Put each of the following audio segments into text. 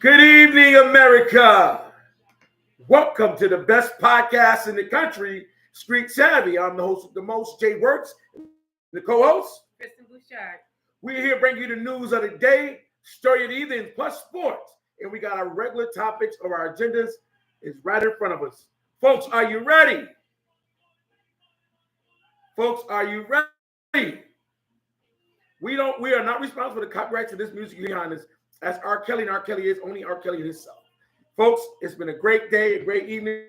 Good evening, America. Welcome to the best podcast in the country, Street Savvy. I'm the host of the most, Jay Works, the co-host, Kristen Bouchard. We're here bringing you the news of the day, story of the evening, plus sports. And we got our regular topics of our agendas is right in front of us. Folks, are you ready? Folks, are you ready? We are not responsible for the copyrights of this music behind us, as R. Kelly and R. Kelly is only R. Kelly himself. Folks, it's been a great day, a great evening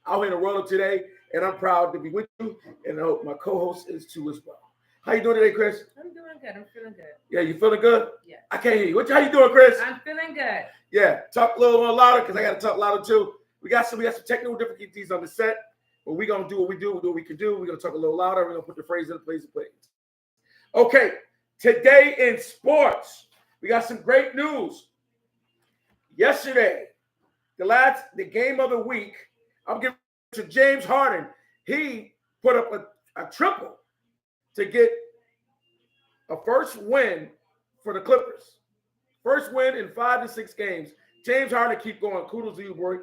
out here in the world of today, and I'm proud to be with you, and I hope my co-host is too as well. How you doing today, Chris? I'm doing good. I'm feeling good. Yeah, you feeling good? Yeah. I can't hear you. How you doing, Chris? I'm feeling good. Yeah, talk a little more louder because I got to talk louder too. We got some technical difficulties on the set, but we're going to do what we do, what we can do. We're going to talk a little louder. We're going to put the phrase in place and plays. Okay, today in sports, we got some great news. Yesterday, the game of the week, I'm giving it to James Harden. He put up a triple to get a first win for the Clippers. First win in 5 to 6 games. James Harden keep going. Kudos to you, boy.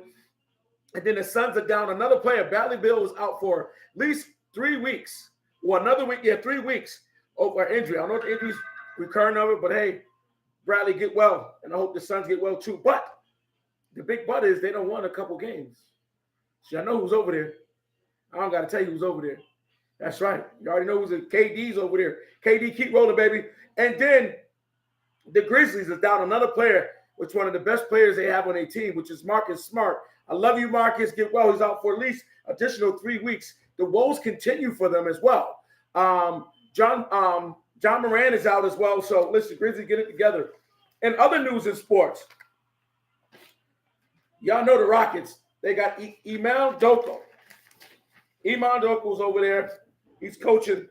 And then the Suns are down another player. Bradley Beal was out for at least 3 weeks. Or another week, 3 weeks over injury. I don't know if the injury's recurring of it, but hey, Bradley get well. And I hope the Suns get well too. But the big but is they don't won a couple games. So I know who's over there. I don't got to tell you who's over there. That's right. You already know who's KD's over there. KD keep rolling, baby. And then the Grizzlies is down another player, which one of the best players they have on their team, which is Marcus Smart. I love you, Marcus. Get well. He's out for at least additional 3 weeks. The woes continue for them as well. John Moran is out as well. So listen, Grizzlies, get it together. And other news in sports. Y'all know the Rockets. They got Ime Udoka. Ime Udoka's over there. He's coaching.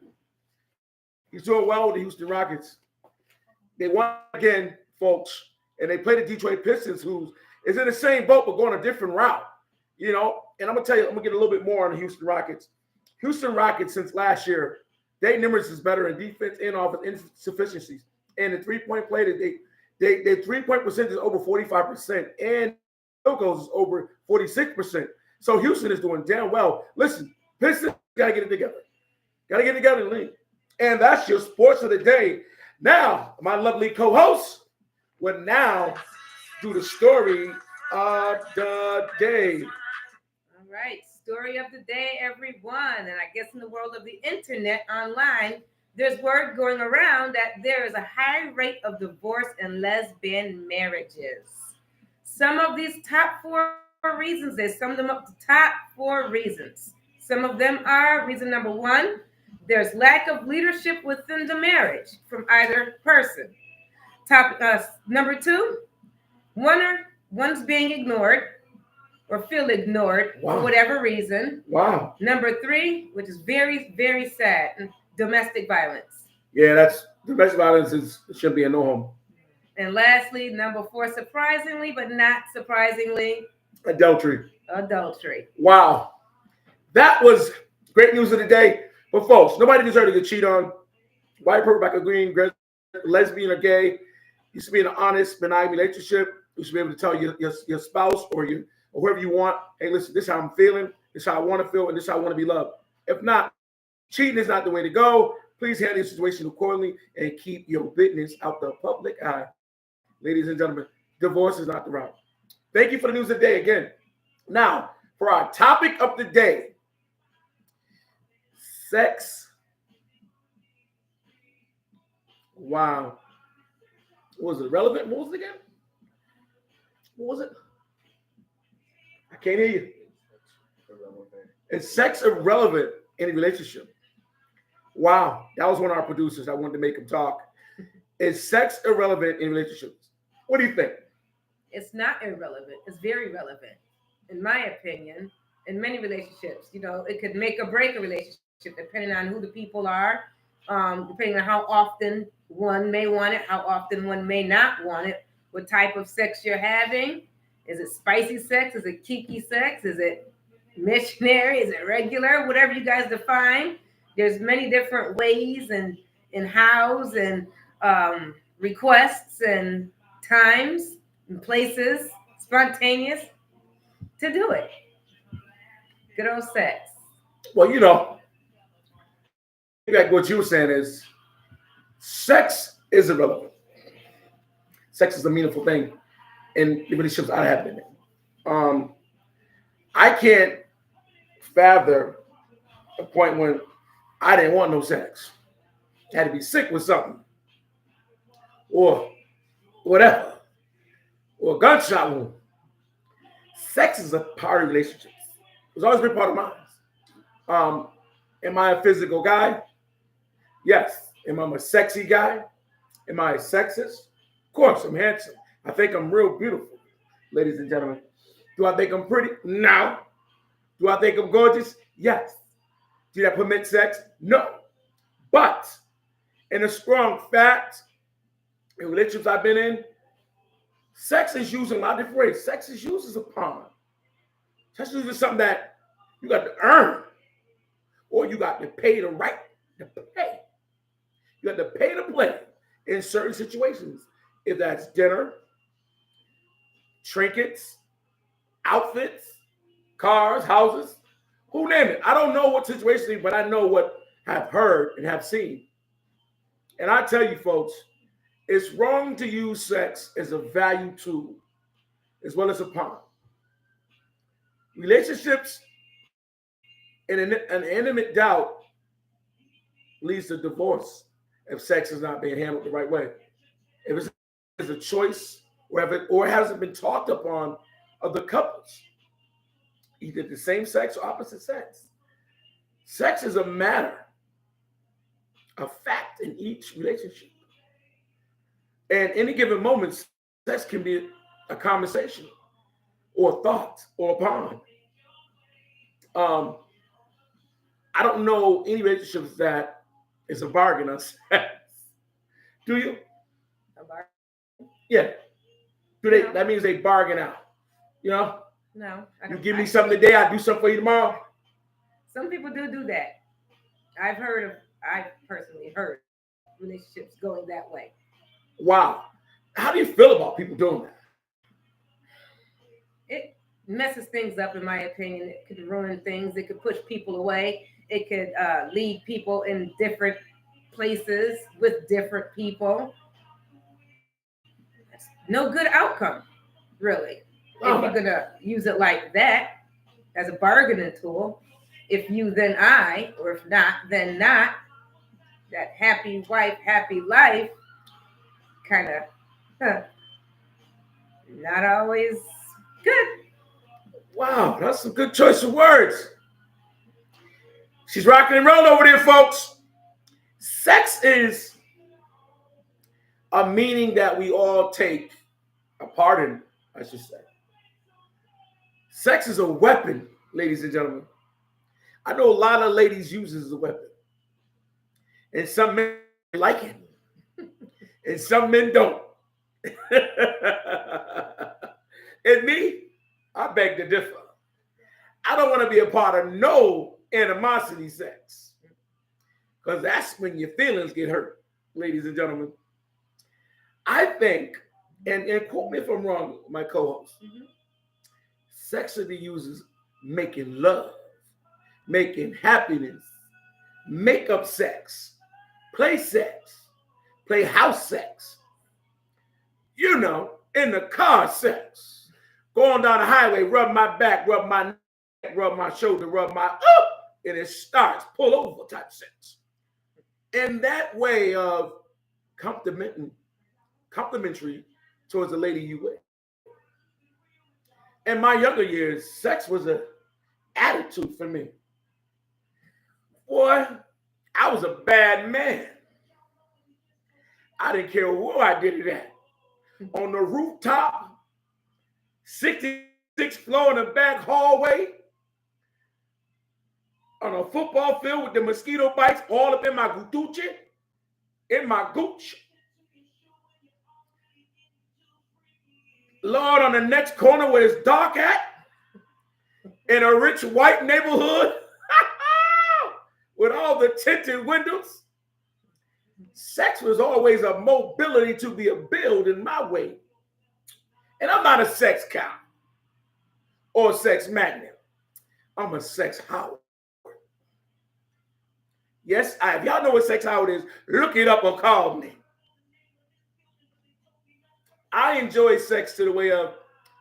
He's doing well with the Houston Rockets. They won again, folks, and they play the Detroit Pistons, who is in the same boat but going a different route. You know, and I'm going to tell you, I'm going to get a little bit more on the Houston Rockets. Houston Rockets, since last year, their numbers is better in defense and offense insufficiencies. And the three-point play, their three-point percentage is over 45%, and field goals is over 46%. So Houston is doing damn well. Listen, Pistons got to get it together. Got to get it together in the league. And that's your sports of the day. Now, my lovely co-host will now do the story of the day. All right. Story of the day, everyone. And I guess in the world of the internet online, there's word going around that there is a high rate of divorce and lesbian marriages. Some of these top 4 reasons, they sum them up to top 4 reasons. Some of them are reason number 1, there's lack of leadership within the marriage from either person. Number 2, one's being ignored or feel ignored for whatever reason. Wow. Number 3, which is very, very sad, domestic violence. Yeah, that's domestic violence should be a no home. And lastly, number 4, surprisingly but not surprisingly, adultery. Wow. That was great news of the day. But folks, nobody deserves to get cheated on. White, purple, black, or green, lesbian or gay. You should be in an honest, benign relationship. You should be able to tell your spouse or whoever you want, hey, listen, this is how I'm feeling, this is how I want to feel, and this is how I want to be loved. If not, cheating is not the way to go. Please handle your situation accordingly and keep your business out the public eye. Ladies and gentlemen, divorce is not the route. Thank you for the news of the day again. Now, for our topic of the day, sex. Wow. Was it relevant? What was it again? What was it? I can't hear you. Is sex irrelevant in a relationship? Wow. That was one of our producers. I wanted to make him talk. Is sex irrelevant in relationships? What do you think? It's not irrelevant. It's very relevant, in my opinion, in many relationships. You know, it could make or break a relationship depending on who the people are, depending on how often one may want it, how often one may not want it, what type of sex you're having. Is it spicy sex? Is it kiki sex? Is it missionary? Is it regular? Whatever you guys define. There's many different ways and hows and requests and times and places, spontaneous, to do it. Good old sex. Well, like what you were saying is sex is irrelevant. Sex is a meaningful thing in the relationships I have been in. I can't fathom a point when I didn't want no sex. I had to be sick with something or whatever, or a gunshot wound. Sex is a part of relationships. It's always been part of mine. Am I a physical guy? Yes. Am I a sexy guy? Am I a sexist? Of course, I'm handsome. I think I'm real beautiful, ladies and gentlemen. Do I think I'm pretty? No. Do I think I'm gorgeous? Yes. Do that permit sex? No. But in a strong fact, in relationships I've been in, sex is used in a lot of different ways. Sex is used as a pawn. Sex is used as something that you got to earn, or you got to pay the right to play. You got to pay to play in certain situations. If that's dinner, trinkets, outfits, cars, houses, who name it. I don't know what situation, but I know what I've heard and have seen. And I tell you, folks, it's wrong to use sex as a value tool as well as a pawn. Relationships and an intimate doubt leads to divorce if sex is not being handled the right way. If it's a choice, or hasn't been talked upon of the couples, either the same sex or opposite sex. Sex is a matter of fact in each relationship. And any given moment, sex can be a conversation or a thought or a pawn. I don't know any relationships that is a bargain on sex. Do you? A bargain? Yeah. Do they? No. That means they bargain out. No. You give me something today, I do something for you tomorrow. Some people do that. I've personally heard relationships going that way. Wow. How do you feel about people doing that? It messes things up, in my opinion. It could ruin things. It could push people away. It could lead people in different places with different people. That's no good outcome, really. If you're going to use it like that as a bargaining tool, if you, then I, or if not, then not, that happy wife, happy life kind of not always good. Wow, that's a good choice of words. She's rocking and rolling over there, folks. Sex is a meaning that we all take a part in, I should say. Sex is a weapon, ladies and gentlemen. I know a lot of ladies use it as a weapon. And some men like it. And some men don't. And me, I beg to differ. I don't want to be a part of no animosity sex. Because that's when your feelings get hurt, ladies and gentlemen. I think, and quote me if I'm wrong, my co-host, sex should be used as making love, making happiness, make up sex, play house sex, in the car sex, going down the highway, rub my back, rub my neck, rub my shoulder, rub my and it starts, pull over type sex. And that way of complimentary towards the lady you with. In my younger years, sex was an attitude for me. Boy, I was a bad man. I didn't care where I did it at. On the rooftop, 66th floor in the back hallway, on a football field with the mosquito bites all up in my gutuche, in my gooch. Lord, on the next corner where it's dark at, in a rich white neighborhood, with all the tinted windows. Sex was always a mobility to be a build in my way And I'm not a sex cow or a sex magnet. I'm a sex Howard. Yes, if y'all know what sex Howard is, look it up or call me. I enjoy sex to the way of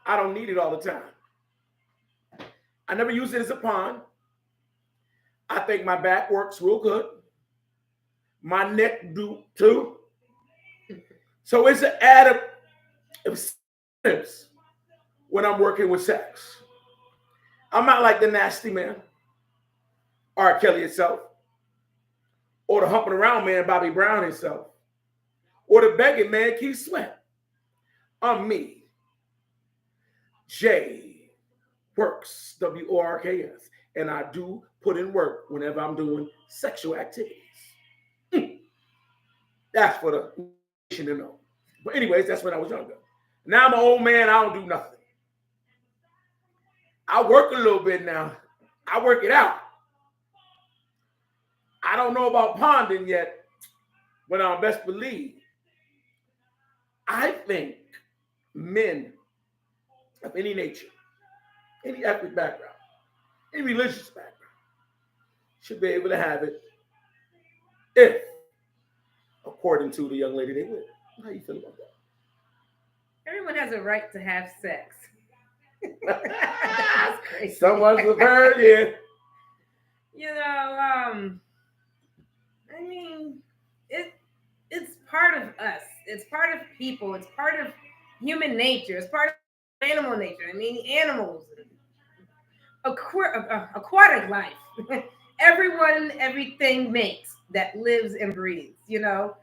I don't need it all the time. I never use it as a pawn. I think my back works real good. My neck do too. So it's an added incentives when I'm working with sex. I'm not like the nasty man, R. Kelly himself, or the humping around man, Bobby Brown himself, or the begging man, Keith Sweat. I'm me, J Works, WORKS, and I do put in work whenever I'm doing sexual activities. That's for the nation to know. But anyways, that's when I was younger. Now I'm an old man, I don't do nothing. I work a little bit now. I work it out. I don't know about ponding yet, but I best believe. I think men of any nature, any ethnic background, any religious background, should be able to have it if, according to the young lady they with. How you feel about that? Everyone has a right to have sex. That's crazy. Someone's with her, yeah. You know, I mean, it's part of us. It's part of people. It's part of human nature. It's part of animal nature. I mean, animals, aquatic life. Everyone, everything makes that lives and breathes. You know,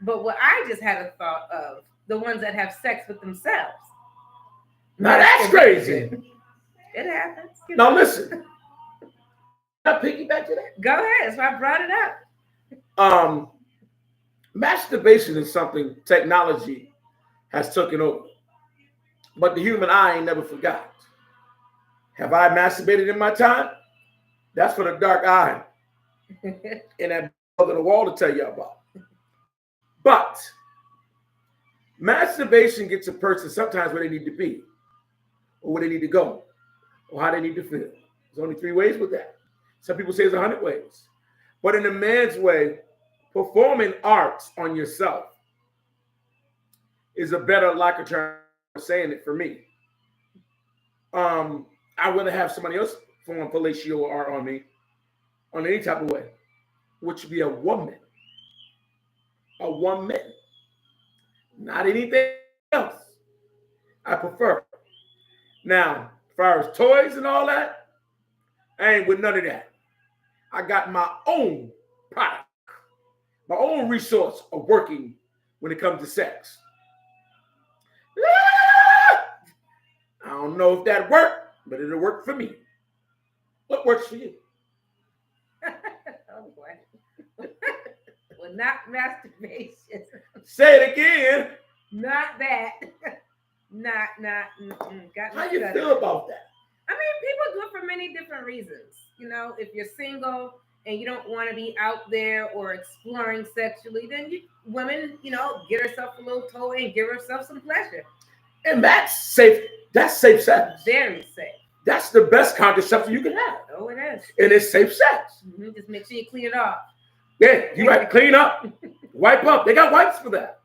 but what I just had a thought of the ones that have sex with themselves. Now that's crazy. It happens. Now listen. I piggyback to that. Go ahead. That's why I brought it up. Masturbation is something technology has taken over, but the human eye ain't never forgot. Have I masturbated in my time? That's for the dark eye and that on the wall to tell you about. But masturbation gets a person sometimes where they need to be, or where they need to go, or how they need to feel. There's only 3 ways with that. Some people say it's 100 ways. But in a man's way, performing arts on yourself is a better lack of term saying it for me. I'd rather have somebody else perform fellatio or art on me on any type of way, which would be a woman. A woman. Not anything else. I prefer. Now, as far as toys and all that, I ain't with none of that. I got my own product, my own resource of working when it comes to sex. I don't know if that worked, but it'll work for me. What works for you? Oh boy. Well, not masturbation. Say it again. Not that. Not. How you feel about that? I mean, people do it for many different reasons. You know, if you're single and you don't want to be out there or exploring sexually, then women, get herself a little toy and give herself some pleasure. And that's safe. That's safe sex. Very safe. That's the best contraception you can have. Oh, it is. And it's safe sex. Mm-hmm. Just make sure you clean it off. Yeah, you got to clean up, wipe up. They got wipes for that.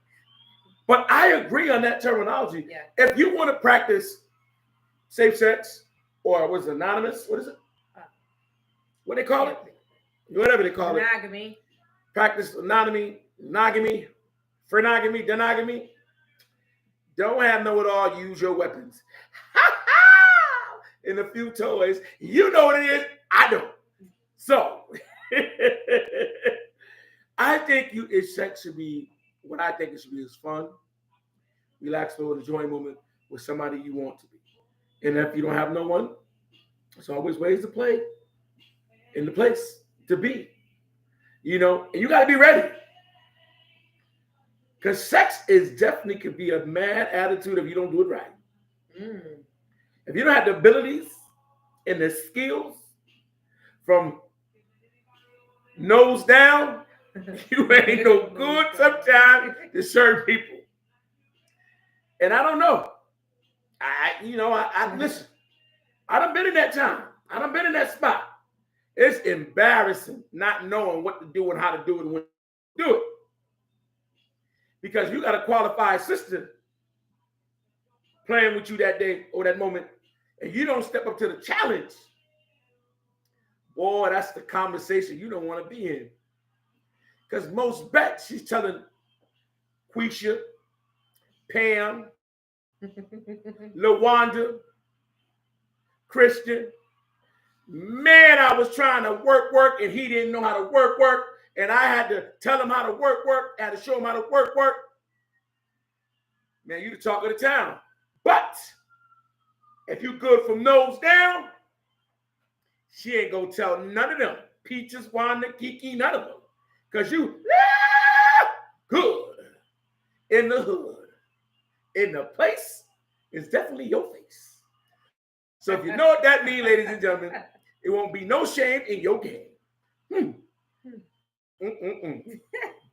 But I agree on that terminology. Yeah. If you want to practice safe sex, or was it anonymous? What is it? What they call it? Whatever they call monogamy. it. Practice monogamy, denogamy. Don't have know-it-all. Use your weapons. In a few toys. You know what it is. I don't. So, I think sex should be, what I think it should be is fun, relaxful, enjoying moment with somebody you want to be. And if you don't have no one, there's always ways to play in the place to be. And you got to be ready. Because sex definitely could be a mad attitude if you don't do it right. Mm. If you don't have the abilities and the skills from nose down, you ain't no good sometimes to serve people. And I don't know. I listen. I done been in that time. I done been in that spot. It's embarrassing not knowing what to do and how to do it and when to do it. Because you got a qualified sister playing with you that day or that moment, and you don't step up to the challenge. Boy, that's the conversation you don't want to be in. Because most bet she's telling Quisha, Pam, LaWanda, Christian, man, I was trying to work, and he didn't know how to work, and I had to tell him how to work, I had to show him how to work. Man, you the talk of the town. But if you good from nose down, she ain't gonna tell none of them. Peaches, Wanda, Kiki, none of them. Because you good in the hood. In the place is definitely your face. So if you know what that means, ladies and gentlemen, it won't be no shame in your game.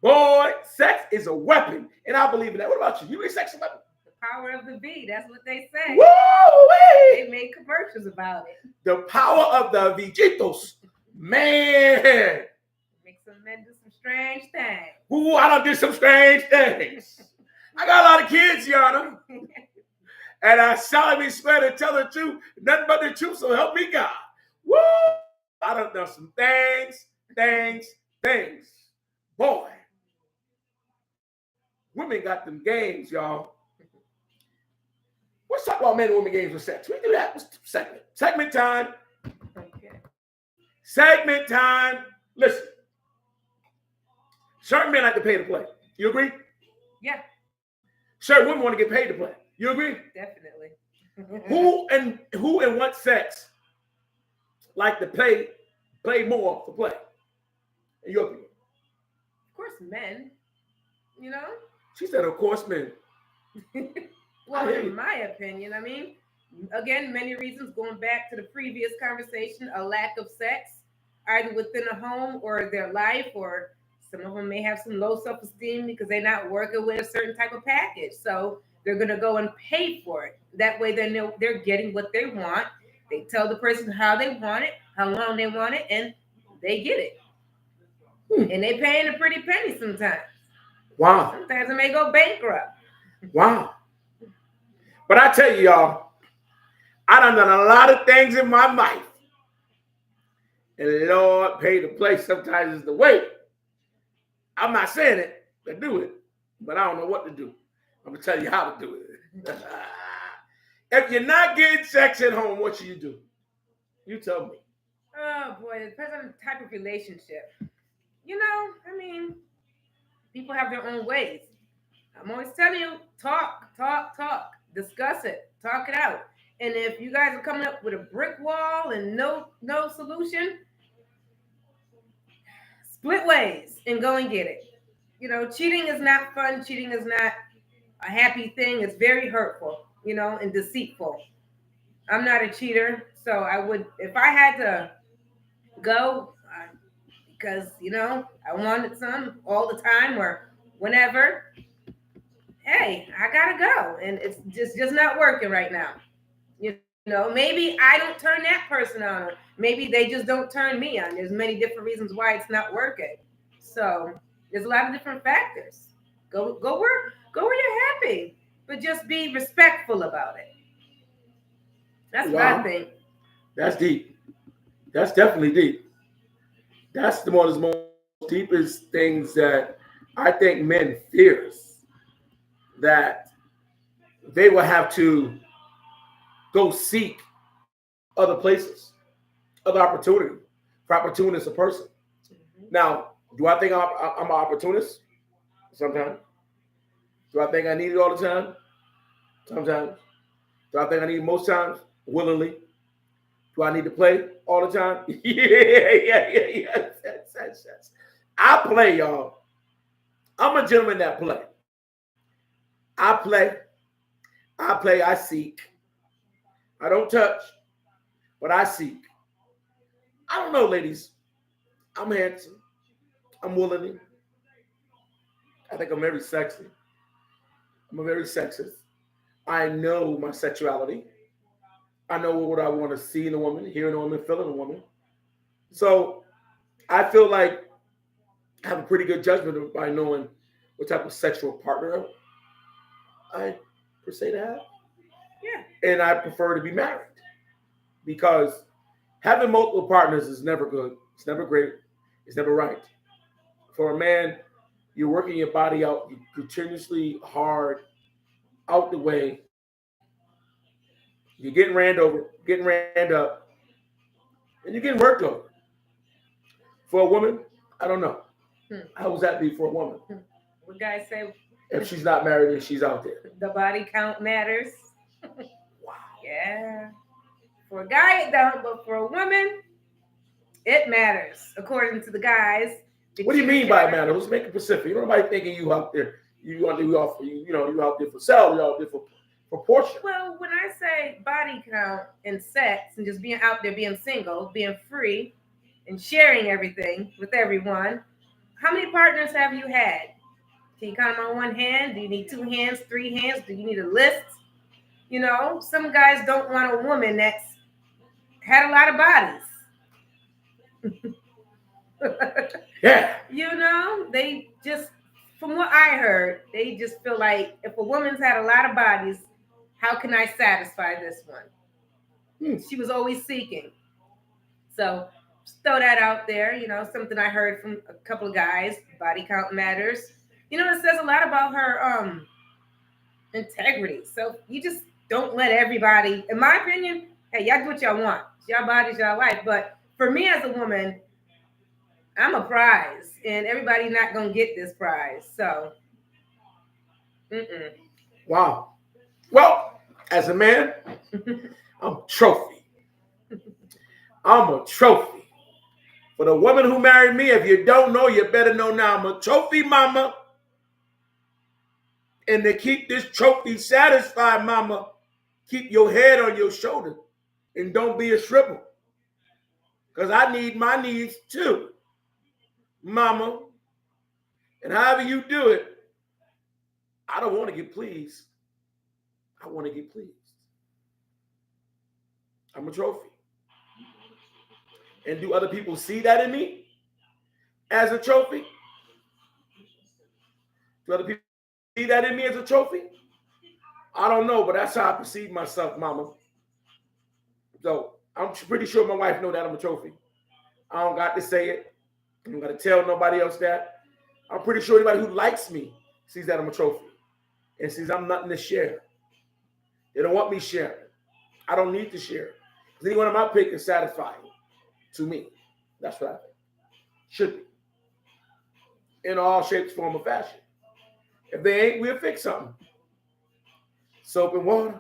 Boy, sex is a weapon, and I believe in that. What about you? You believe sex is a weapon? The power of the V. That's what they say. Woo-wee! They made commercials about it. The power of the Vjitos. Man. Make some men do some strange things. Ooh, I done did some strange things. I got a lot of kids, Yana. And I solemnly swear to tell the truth, nothing but the truth, so help me God. Woo! I done some things. Boy. Women got them games, y'all. Let's talk about men and women games with sex. We do that. Segment time. Okay. Segment time. Listen. Certain men like to pay to play. You agree? Yeah. Certain women want to get paid to play. You agree? Definitely. Who and what sex like to play more for play? In your opinion? Of course, men. You know? She said, of course, men. Well, in my opinion, I mean, again, many reasons going back to the previous conversation, a lack of sex, either within a home or their life, or some of them may have some low self-esteem because they're not working with a certain type of package. So they're going to go and pay for it. That way they know they're getting what they want. They tell the person how they want it, how long they want it, and they get it. And they paying a pretty penny sometimes. Wow. Sometimes it may go bankrupt. Wow. But I tell you, y'all, I done a lot of things in my life. And Lord, pay to play sometimes is the way. I'm not saying it to do it, but I don't know what to do. I'm going to tell you how to do it. If you're not getting sex at home, what should you do? You tell me. Oh, boy. It depends on the type of relationship. You know, I mean, people have their own ways. I'm always telling you, talk. Discuss it. Talk it out. And if you guys are coming up with a brick wall and no solution, split ways and go and get it. You know, cheating is not fun. Cheating is not a happy thing. It's very hurtful, you know, and deceitful. I'm not a cheater, so I would, if I had to go, because, you know, I wanted some all the time or whenever, hey, I gotta go. And it's just not working right now. You know, maybe I don't turn that person on, or maybe they just don't turn me on. There's many different reasons why it's not working. So there's a lot of different factors. Go where you're happy, but just be respectful about it. That's what I think. That's deep. That's definitely deep. That's the most deepest things that I think men fears, that they will have to go seek other places, other opportunity for opportunist a person. Now, do I think I'm an opportunist? Sometimes. Do I think I need it all the time? Sometimes. Do I think I need it most times? Willingly. Do I need to play all the time? Yeah. I play, y'all. I'm a gentleman that play. I play, I seek. I don't touch, but I seek. I don't know, ladies. I'm handsome. I'm willing. I think I'm very sexy. I'm a very sexist. I know my sexuality. I know what I want to see in a woman, hear in a woman, feel in a woman. So I feel like I have a pretty good judgment by knowing what type of sexual partner I per se to have. Yeah. And I prefer to be married because having multiple partners is never good. It's never great. It's never right. For a man, you're working your body out you continuously hard, out the way. You're getting ran over, getting ran up, and you're getting worked over. For a woman, I don't know. Hmm. How would that be for a woman? What guys say? If she's not married and she's out there. The body count matters. Wow. Yeah. For a guy, it don't, but for a woman, it matters, according to the guys. What do you mean by it matters? Let's make it specific. You know, nobody thinking you out there. You want to you off. You out there for sale. You out there for proportion. Well, when I say body count and sex and just being out there, being single, being free, and sharing everything with everyone, how many partners have you had? Can you count them on one hand? Do you need 2 hands, 3 hands? Do you need a list? You know, some guys don't want a woman that's had a lot of bodies. Yeah. You know, they just, from what I heard, they just feel like if a woman's had a lot of bodies, how can I satisfy this one? She was always seeking. So just throw that out there, something I heard from a couple of guys. Body count matters. It says a lot about her integrity. So you just don't let everybody, in my opinion, hey, y'all do what y'all want. It's y'all bodies, y'all life. But for me as a woman, I'm a prize, and everybody's not gonna get this prize. So, Wow. Well, as a man, I'm a trophy. I'm a trophy. For the woman who married me, if you don't know, you better know now. I'm a trophy mama. And to keep this trophy satisfied, mama, keep your head on your shoulder and don't be a shrivel. Because I need my needs too, mama. And however you do it, I don't want to get pleased. I want to get pleased. I'm a trophy. And do other people see that in me as a trophy? Do other people see that in me as a trophy? I don't know, but that's how I perceive myself, mama. So I'm pretty sure my wife know that I'm a trophy. I don't got to say it. I don't got to tell nobody else that. I'm pretty sure anybody who likes me sees that I'm a trophy and sees I'm nothing to share. They don't want me sharing. I don't need to share. Because any one of my pick is satisfying to me. That's what I think. Should be. In all shapes, form, or fashion. If they ain't, we'll fix something. Soap and water.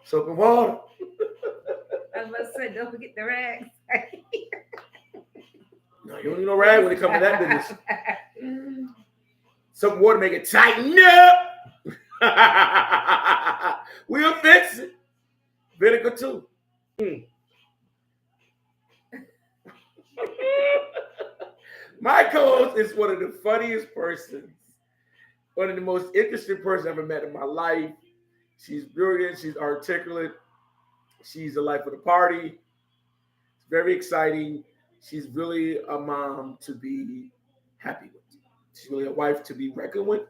Soap and water. I was about to say, don't forget the rags. No, you don't need no rag when it comes to that business. Soap and water make it tighten up. We'll fix it. Vinegar too. My co-host is one of the funniest persons, one of the most interesting persons I've ever met in my life. She's brilliant. She's articulate. She's the life of the party. It's very exciting. She's really a mom to be happy with. She's really a wife to be reckoned with.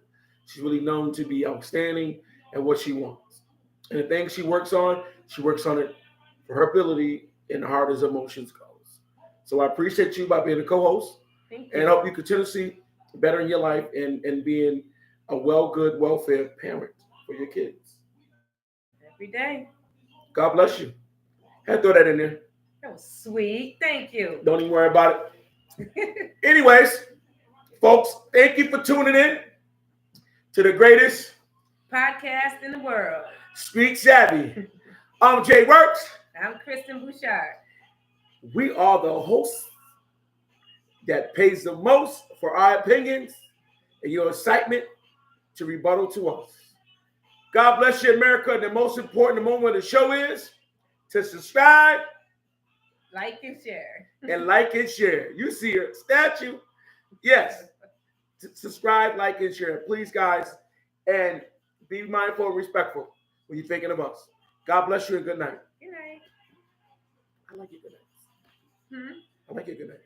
She's really known to be outstanding at what she wants. And the things she works on it for her ability and the hard as emotions goes. So I appreciate you by being a co-host. Thank you. And hope you continuously better in your life and being a well-good, well-fed parent for your kids. Every day. God bless you. Had to throw that in there. That was sweet. Thank you. Don't even worry about it. Anyways, folks, thank you for tuning in to the greatest podcast in the world. Street Savvy. I'm Jay Works. I'm Kristen Bouchard. We are the hosts that pays the most for our opinions and your excitement to rebuttal to us. God bless you, America. And the most important moment of the show is to subscribe, like and share. And like and share. You see her statue. Yes. Subscribe, like, and share. Please, guys. And be mindful and respectful. when you're thinking of us. God bless you and good night. Good night. I like it. Good night. Hmm? I like it. Good night.